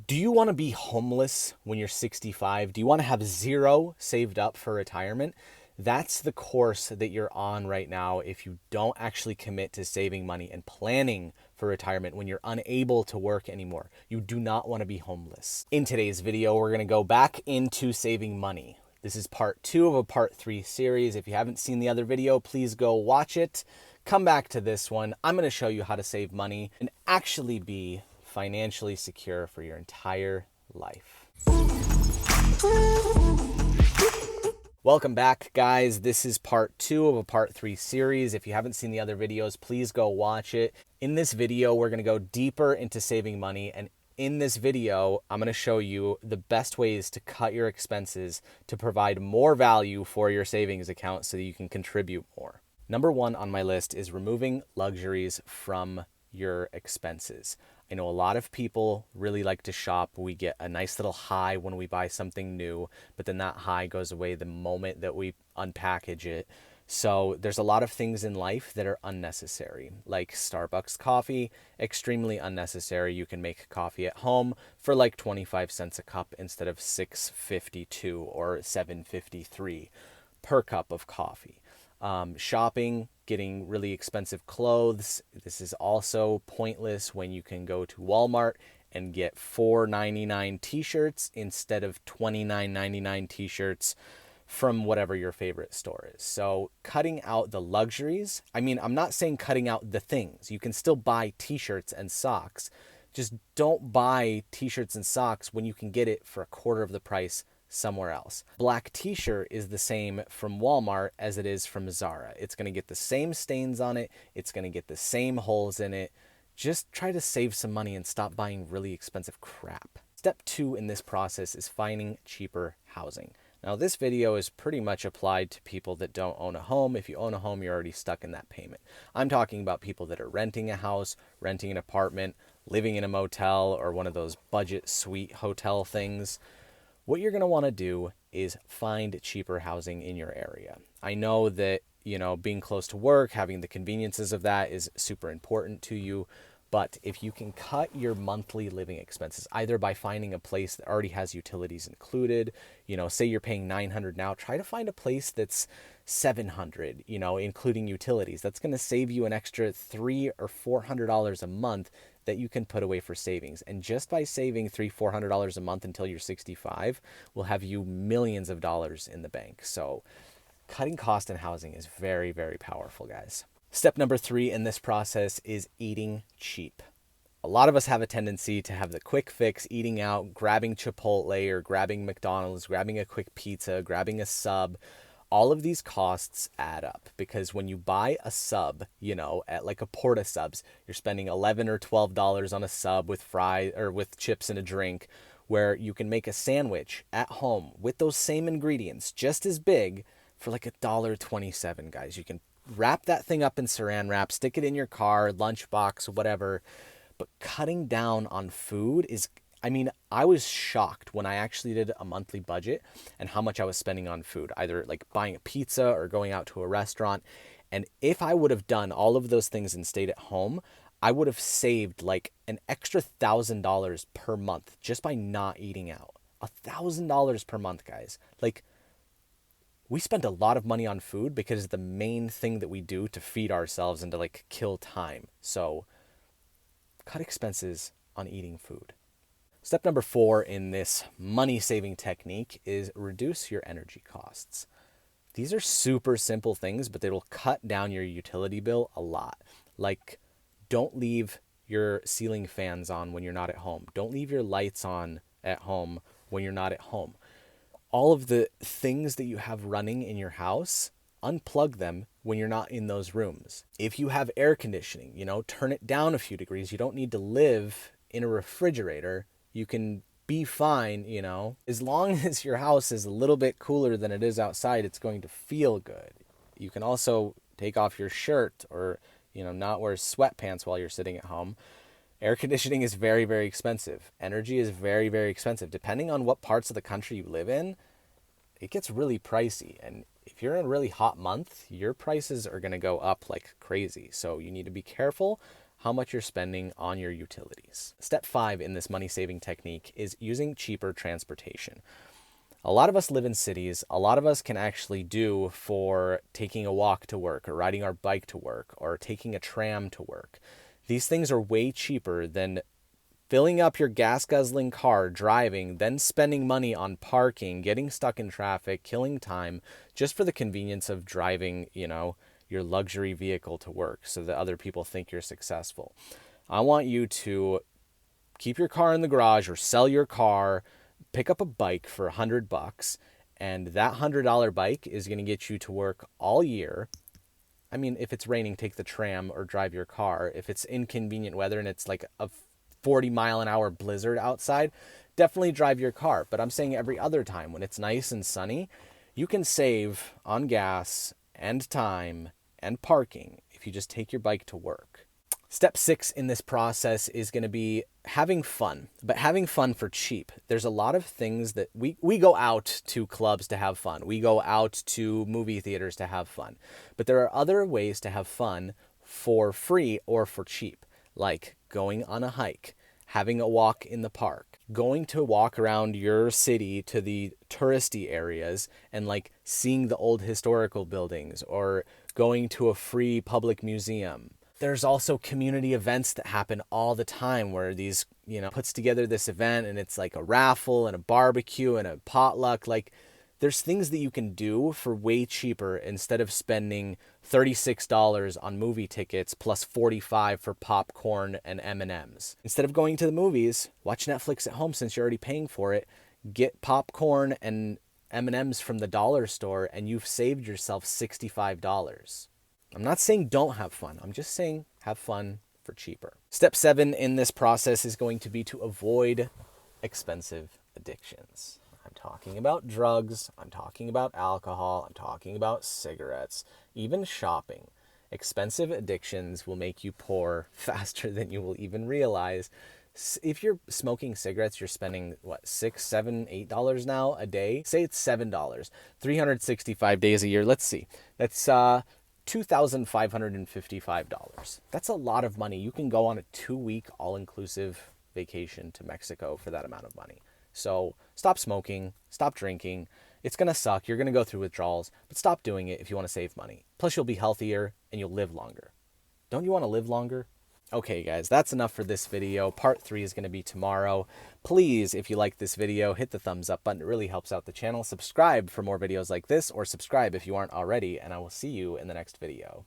Do you want to be homeless when you're 65? Do you want to have zero saved up for retirement? That's the course that you're on right now if you don't actually commit to saving money and planning for retirement when you're unable to work anymore. You do not want to be homeless. In today's video, we're going to go back into saving money. This is part 2 of a part 3 series. If you haven't seen the other video, please go watch it. Come back to this one. I'm going to show you how to save money and actually be financially secure for your entire life. Welcome back, guys. This is part 2 of a part 3 series. If you haven't seen the other videos, please go watch it. In this video, we're going to go deeper into saving money, and in this video, I'm going to show you the best ways to cut your expenses to provide more value for your savings account so that you can contribute more. Number 1 on my list is removing luxuries from your expenses. I know a lot of people really like to shop. We get a nice little high when we buy something new, but then that high goes away the moment that we unpackage it. So there's a lot of things in life that are unnecessary, like Starbucks coffee, extremely unnecessary. You can make coffee at home for like 25 cents a cup instead of $6.52 or $7.53 per cup of coffee. Shopping, getting really expensive clothes. This is also pointless when you can go to Walmart and get $4.99 t-shirts instead of $29.99 t-shirts from whatever your favorite store is. So cutting out the luxuries. I mean, I'm not saying cutting out the things. You can still buy t-shirts and socks. Just don't buy t-shirts and socks when you can get it for a quarter of the price somewhere else. Black t-shirt is the same from Walmart as it is from Zara. It's going to get the same stains on it. It's going to get the same holes in it. Just try to save some money and stop buying really expensive crap. Step 2 in this process is finding cheaper housing. Now, this video is pretty much applied to people that don't own a home. If you own a home, you're already stuck in that payment. I'm talking about people that are renting a house, renting an apartment, living in a motel, or one of those budget suite hotel things. What you're going to want to do is find cheaper housing in your area. I know that, being close to work, having the conveniences of that is super important to you. But if you can cut your monthly living expenses, either by finding a place that already has utilities included, say you're paying $900 now, try to find a place that's $700, including utilities. That's going to save you an extra $300 or $400 a month that you can put away for savings. And just by saving $300-400 a month until you're 65 will have you millions of dollars in the bank. So cutting cost in housing is very, very powerful, guys. Step number 3 in this process is eating cheap. A lot of us have a tendency to have the quick fix, eating out, grabbing Chipotle or grabbing McDonald's, grabbing a quick pizza, grabbing a sub. All of these costs add up because when you buy a sub, at like a Porta Subs, you're spending $11 or $12 on a sub with fries or with chips and a drink, where you can make a sandwich at home with those same ingredients, just as big, for like $1.27, guys. You can wrap that thing up in saran wrap, stick it in your car, lunchbox, whatever. But cutting down on food is, I was shocked when I actually did a monthly budget and how much I was spending on food, either like buying a pizza or going out to a restaurant. And if I would have done all of those things and stayed at home, I would have saved like an extra $1,000 per month just by not eating out. $1,000 per month, guys. Like, we spend a lot of money on food because it's the main thing that we do to feed ourselves and to like kill time. So cut expenses on eating food. Step number 4 in this money saving technique is reduce your energy costs. These are super simple things, but they will cut down your utility bill a lot. Like, don't leave your ceiling fans on when you're not at home. Don't leave your lights on at home when you're not at home. All of the things that you have running in your house, unplug them when you're not in those rooms. If you have air conditioning, turn it down a few degrees. You don't need to live in a refrigerator. You can be fine, as long as your house is a little bit cooler than it is outside, it's going to feel good. You can also take off your shirt or, not wear sweatpants while you're sitting at home. Air conditioning is very, very expensive. Energy is very, very expensive. Depending on what parts of the country you live in, it gets really pricey. And if you're in a really hot month, your prices are going to go up like crazy. So you need to be careful. how much you're spending on your utilities. Step 5 in this money saving technique is using cheaper transportation. A lot of us live in cities. A lot of us can actually do for taking a walk to work or riding our bike to work or taking a tram to work. These things are way cheaper than filling up your gas guzzling car, driving, then spending money on parking, getting stuck in traffic, killing time just for the convenience of driving, your luxury vehicle to work so that other people think you're successful. I want you to keep your car in the garage or sell your car, pick up a bike for $100, and that $100 bike is going to get you to work all year. I mean, if it's raining, take the tram or drive your car. If it's inconvenient weather and it's like a 40-mile-an-hour blizzard outside, definitely drive your car. But I'm saying every other time when it's nice and sunny, you can save on gas and time and parking if you just take your bike to work. Step 6 in this process is going to be having fun, but having fun for cheap. There's a lot of things that we go out to clubs to have fun. We go out to movie theaters to have fun. But there are other ways to have fun for free or for cheap, like going on a hike, having a walk in the park, going to walk around your city to the touristy areas and like seeing the old historical buildings or going to a free public museum. There's also community events that happen all the time where these, puts together this event and it's like a raffle and a barbecue and a potluck. Like there's things that you can do for way cheaper instead of spending $36 on movie tickets plus $45 for popcorn and M&Ms. Instead of going to the movies, watch Netflix at home since you're already paying for it. Get popcorn and M&Ms from the dollar store and you've saved yourself $65. I'm not saying don't have fun. I'm just saying have fun for cheaper. Step 7 in this process is going to be to avoid expensive addictions. I'm talking about drugs. I'm talking about alcohol. I'm talking about cigarettes, even shopping. Expensive addictions will make you poor faster than you will even realize. If you're smoking cigarettes, you're spending $6, $7, $8 now a day. Say it's $7, 365 days a year. Let's see. That's $2,555. That's a lot of money. You can go on a 2-week all-inclusive vacation to Mexico for that amount of money. So stop smoking, stop drinking. It's going to suck. You're going to go through withdrawals, but stop doing it if you want to save money. Plus, you'll be healthier and you'll live longer. Don't you want to live longer? Okay, guys, that's enough for this video. Part 3 is going to be tomorrow. Please, if you like this video, hit the thumbs up button. It really helps out the channel. Subscribe for more videos like this, or subscribe if you aren't already, and I will see you in the next video.